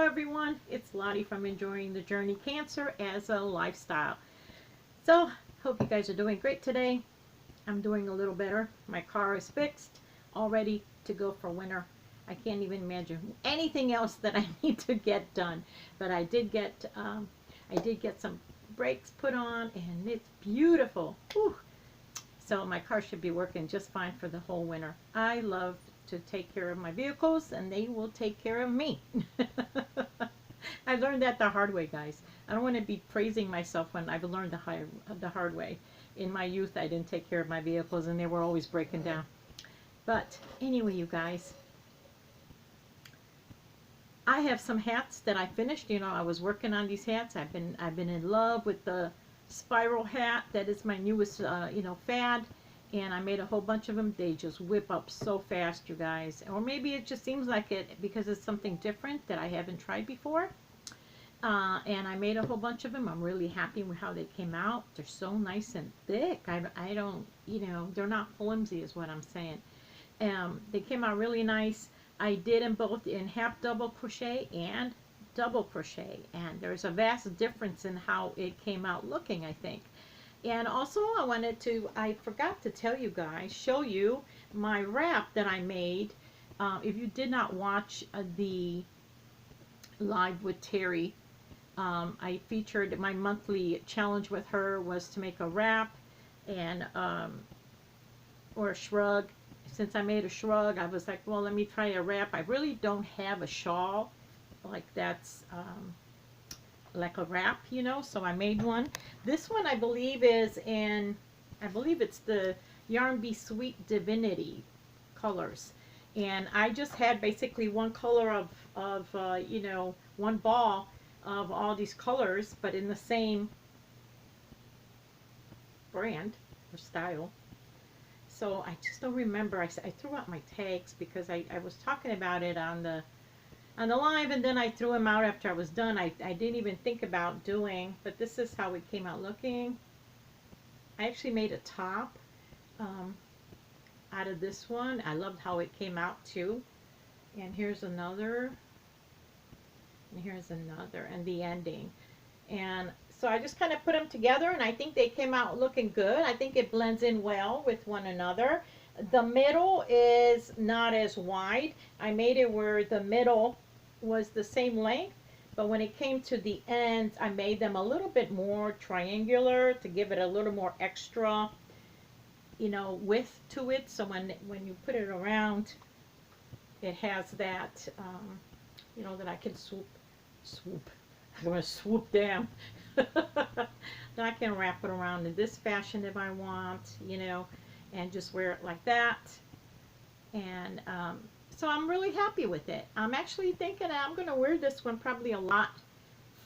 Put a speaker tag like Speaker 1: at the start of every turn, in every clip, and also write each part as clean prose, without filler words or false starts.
Speaker 1: Hello everyone, it's Lottie from Enjoying the Journey Cancer as a Lifestyle. So, hope you guys are doing great today. I'm doing a little better. My car is fixed, all ready to go for winter. I can't even imagine anything else that I need to get done. But I did get some brakes put on, and it's beautiful. Whew. So my car should be working just fine for the whole winter. I love to take care of my vehicles, and they will take care of me. I learned that the hard way, guys. I don't want to be praising myself when I've learned the hard way. In my youth, I didn't take care of my vehicles, and they were always breaking down. But anyway, you guys, I have some hats that I finished. You know, I was working on these hats. I've been in love with the spiral hat. That is my newest, fad. And I made a whole bunch of them. They just whip up so fast, you guys. Or maybe it just seems like it because it's something different that I haven't tried before. And I made a whole bunch of them. I'm really happy with how they came out. They're so nice and thick. I don't, they're not flimsy is what I'm saying. They came out really nice. I did them both in half double crochet and double crochet. And there's a vast difference in how it came out looking, I think. And also I forgot to tell you guys, show you my wrap that I made. If you did not watch the live with Terry, I featured my monthly challenge with her was to make a wrap and or a shrug. Since I made a shrug, I was like, well, let me try a wrap. I really don't have a shawl like that's like a wrap, so I made one. This one I believe is I believe it's the Yarn Be Sweet Divinity colors, and I just had basically one color of one ball of all these colors, but in the same brand or style. So I just don't remember. I threw out my tags because I was talking about it on the live, and then I threw them out after I was done. I didn't even think about doing, but this is how it came out looking. I actually made a top out of this one. I loved how it came out too. And here's another, and here's another, and the ending. And so I just kind of put them together, and I think they came out looking good. I think it blends in well with one another. The middle is not as wide. I made it where the middle was the same length, but when it came to the ends, I made them a little bit more triangular to give it a little more extra, width to it. So when you put it around, it has that, that I can swoop. I'm going to swoop down. Then I can wrap it around in this fashion if I want, and just wear it like that. And so I'm really happy with it. I'm actually thinking I'm going to wear this one probably a lot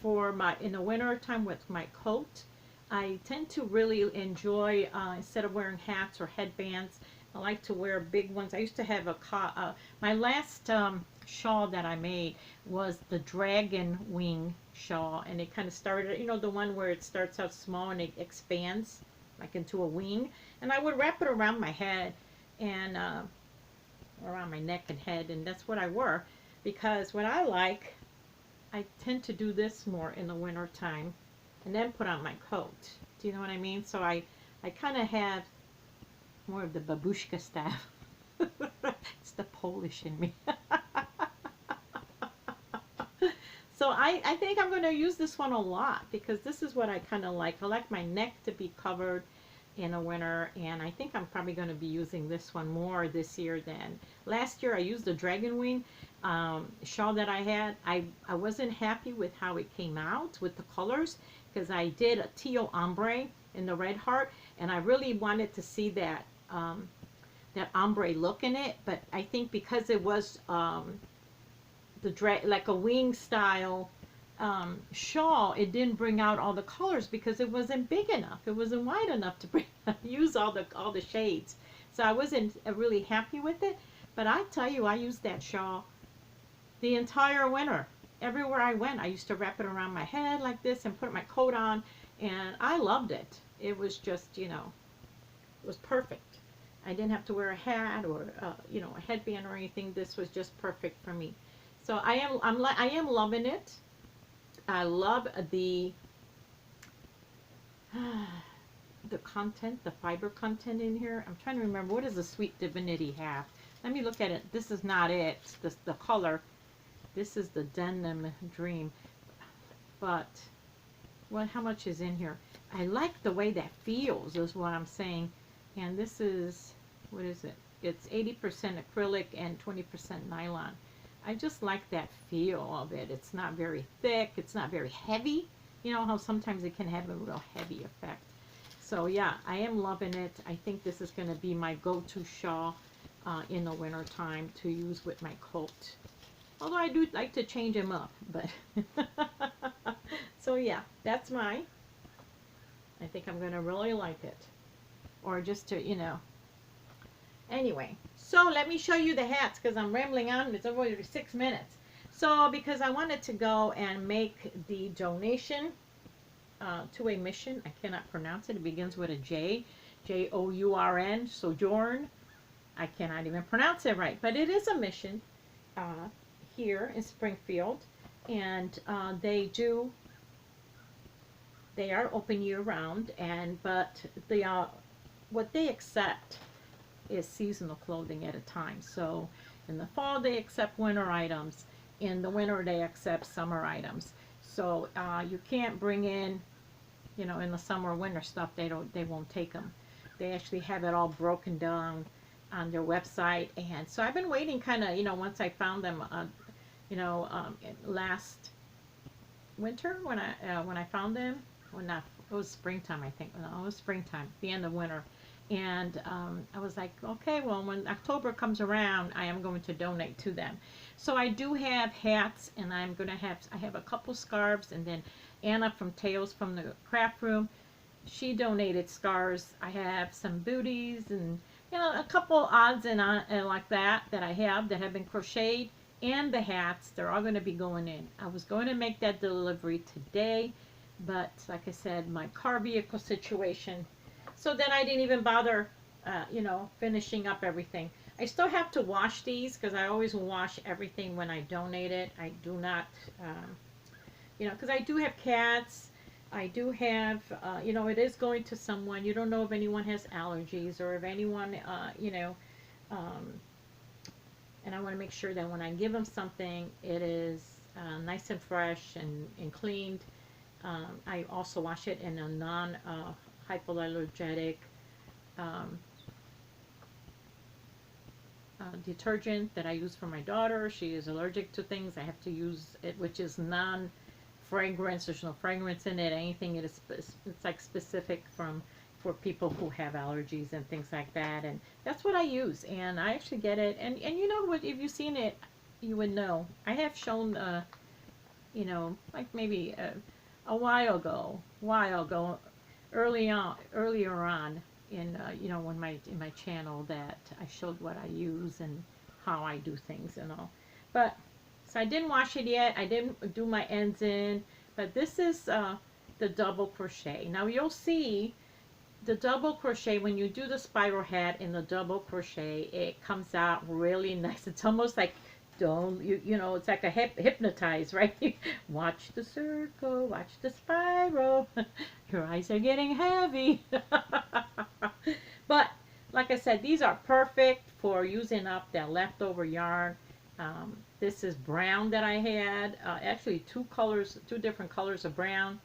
Speaker 1: for in the winter time with my coat. I tend to really enjoy, instead of wearing hats or headbands, I like to wear big ones. I used to have my last shawl that I made was the dragon wing shawl, and it kind of started, the one where it starts out small and it expands like into a wing, and I would wrap it around my head and around my neck and head, and that's what I wore, because what I tend to do this more in the winter time and then put on my coat. Do you know what I mean? So I kind of have more of the babushka style. It's the Polish in me. So I think I'm going to use this one a lot because this is what I kind of like. I like my neck to be covered in the winter, and I think I'm probably going to be using this one more this year than last year. I used the dragon wing shawl that I had. I wasn't happy with how it came out with the colors because I did a teal ombre in the red heart, and I really wanted to see that that ombre look in it, but I think because it was like a wing style shawl, it didn't bring out all the colors because it wasn't big enough. It wasn't wide enough to use all the shades. So I wasn't really happy with it. But I tell you, I used that shawl the entire winter. Everywhere I went, I used to wrap it around my head like this and put my coat on, and I loved it. It was just, it was perfect. I didn't have to wear a hat or, a headband or anything. This was just perfect for me. So I am loving it. I love the content, the fiber content in here. I'm trying to remember, what does the Sweet Divinity have? Let me look at it. This is not it. The color. This is the Denim Dream. But what? How much is in here? I like the way that feels, is what I'm saying. And this is, what is it? It's 80% acrylic and 20% nylon. I just like that feel of it. It's not very thick. It's not very heavy. You know how sometimes it can have a real heavy effect. So yeah, I am loving it. I think this is going to be my go-to shawl in the winter time to use with my coat. Although I do like to change them up, but so yeah, that's mine. I think I'm going to really like it. Or just to, you know. Anyway, so let me show you the hats because I'm rambling on. It's already 6 minutes. So because I wanted to go and make the donation to a mission. I cannot pronounce it. It begins with a J. Journ. Sojourn. I cannot even pronounce it right. But it is a mission here in Springfield. And they are open year round. But what they accept is seasonal clothing at a time. So in the fall they accept winter items. In the winter they accept summer items. So you can't bring in, you know, in the summer or winter stuff. They won't take them. They actually have it all broken down on their website. And so I've been waiting, kind of, you know, once I found them, you know, last winter when I found them. Well, not, it was springtime, I think. No, it was springtime, the end of winter. And I was like, okay, well, when October comes around, I am going to donate to them. So I do have hats, and I have a couple scarves, and then Anna from Tales from the Craft Room, she donated scarves. I have some booties and, you know, a couple odds and like that I have that have been crocheted, and the hats. They're all going to be going in. I was going to make that delivery today, but like I said, my car vehicle situation. So then I didn't even bother, you know, finishing up everything. I still have to wash these because I always wash everything when I donate it. I do not, you know, because I do have cats. I do have, you know, it is going to someone. You don't know if anyone has allergies or if anyone, you know, and I want to make sure that when I give them something, it is nice and fresh and cleaned. I also wash it in a non-hypoallergenic detergent that I use for my daughter. She is allergic to things. I have to use it, which is non-fragrance. There's no fragrance in it. Anything it is, it's like specific for people who have allergies and things like that. And that's what I use. And I actually get it. And you know what? If you've seen it, you would know. I have shown, you know, like maybe a while ago, earlier on in you know, in my channel, that I showed what I use and how I do things and all. But so I didn't wash it yet. I didn't do my ends in. But this is the double crochet. Now you'll see the double crochet when you do the spiral hat in the double crochet. It comes out really nice. It's almost like, you know, it's like a hypnotize, right? Watch the circle, watch the spiral. Your eyes are getting heavy. But like I said, these are perfect for using up that leftover yarn. This is brown that I had, actually two different colors of brown,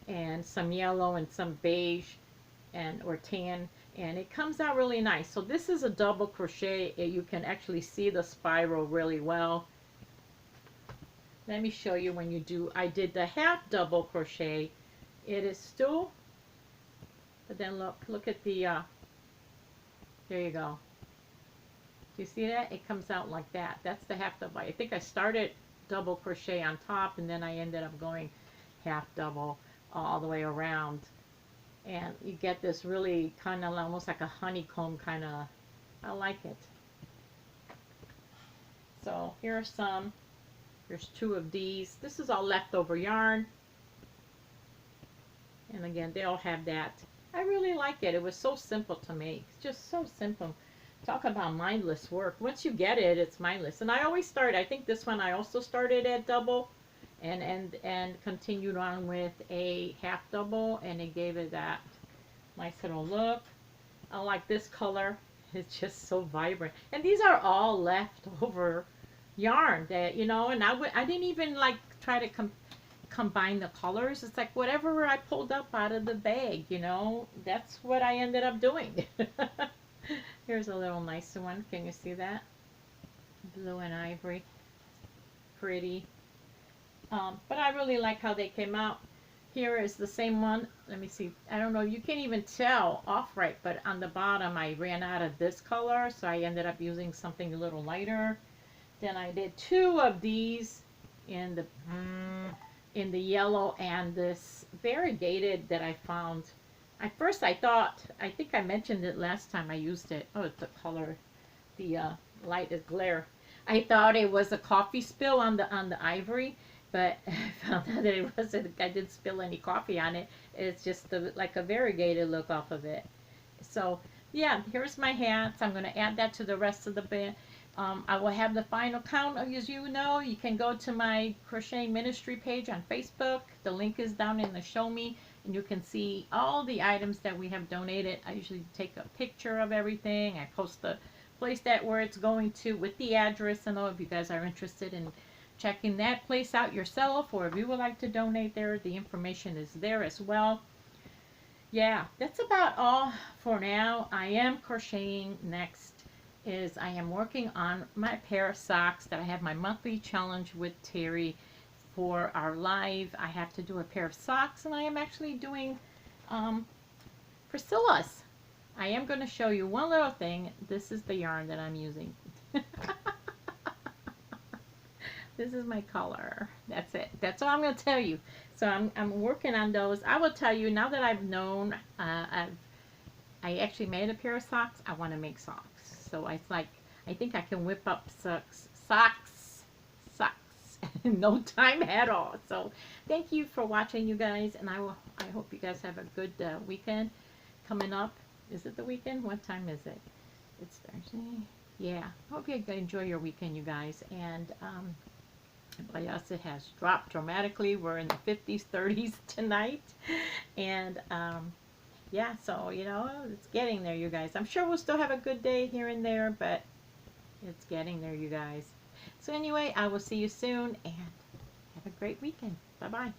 Speaker 1: and some yellow and some beige or tan, and it comes out really nice. So this is a double crochet. You can actually see the spiral really well. Let me show you when you do. I did the half double crochet. It is still, but then look at the there you go. Do you see that? It comes out like that. That's the half double. I think I started double crochet on top, and then I ended up going half double all the way around. And you get this really kind of almost like a honeycomb kind of, I like it. So here are some. There's two of these. This is all leftover yarn. And again, they all have that. I really like it. It was so simple to make. It's just so simple. Talk about mindless work. Once you get it, it's mindless. And I always start, I think this one I also started at double and continued on with a half double, and it gave it that nice little look. I like this color. It's just so vibrant. And these are all leftover yarn that, you know, and I didn't even like try to combine the colors. It's like whatever I pulled up out of the bag, you know, that's what I ended up doing. Here's a little nicer one. Can you see that? Blue and ivory. Pretty. But I really like how they came out. Here is the same one. Let me see. I don't know. You can't even tell off right, but on the bottom I ran out of this color, so I ended up using something a little lighter. Then I did two of these in the yellow and this variegated that I found. At first I think I mentioned it last time I used it. Oh, it's the color, the light is glare. I thought it was a coffee spill on the ivory, but I found out that it wasn't. I didn't spill any coffee on it. It's just like a variegated look off of it. So yeah, here's my hats. I'm going to add that to the rest of the band. I will have the final count. As you know, you can go to my Crocheting Ministry page on Facebook. The link is down in the Show Me, and you can see all the items that we have donated. I usually take a picture of everything. I post the place that where it's going to with the address, and all. If you guys are interested in checking that place out yourself, or if you would like to donate there, the information is there as well. Yeah, that's about all for now. I am crocheting. Next is I am working on my pair of socks that I have my monthly challenge with Terry for our live. I have to do a pair of socks, and I am actually doing Priscilla's. I am going to show you one little thing. This is the yarn that I'm using. This is my color. That's it. That's all I'm going to tell you. So I'm working on those. I will tell you, now that I've known, I actually made a pair of socks, I want to make socks. So it's like, I think I can whip up socks in no time at all. So thank you for watching, you guys, and I hope you guys have a good weekend coming up. Is it the weekend? What time is it? It's Thursday. Yeah. I hope you enjoy your weekend, you guys. And yes, it has dropped dramatically. We're in the 50s, 30s tonight. And yeah, so, you know, it's getting there, you guys. I'm sure we'll still have a good day here and there, but it's getting there, you guys. So anyway, I will see you soon, and have a great weekend. Bye-bye.